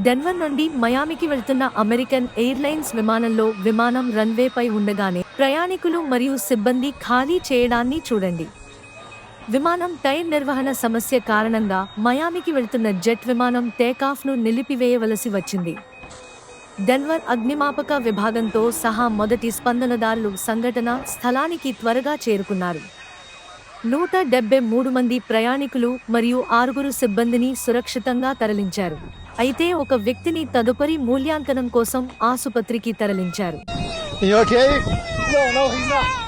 Denver నుండి మయామికి వెళ్తున్న American airlines విమానంలో విమానం రన్వేపై ఉండగానే ప్రయాణికులు మరియు సిబ్బంది ఖాళీ చేయడాన్ని చూడండి. విమానం టైర్ నిర్వహణ సమస్య కారణంగా మయామికి వెళ్తున్న జెట్ విమానం టేకాఫ్ను నిలిపివేయవలసి వచ్చింది. డెన్వర్ అగ్నిమాపక విభాగంతో సహా మొదటి స్పందనదారులు సంఘటనా స్థలానికి త్వరగా చేరుకున్నారు. 173 మంది ప్రయాణికులు మరియు 6 సిబ్బందిని సురక్షితంగా తరలించారు. అయితే ఒక వ్యక్తిని తదుపరి మూల్యాంకనం కోసం ఆసుపత్రికి తరలించారు. You okay? No, he's not.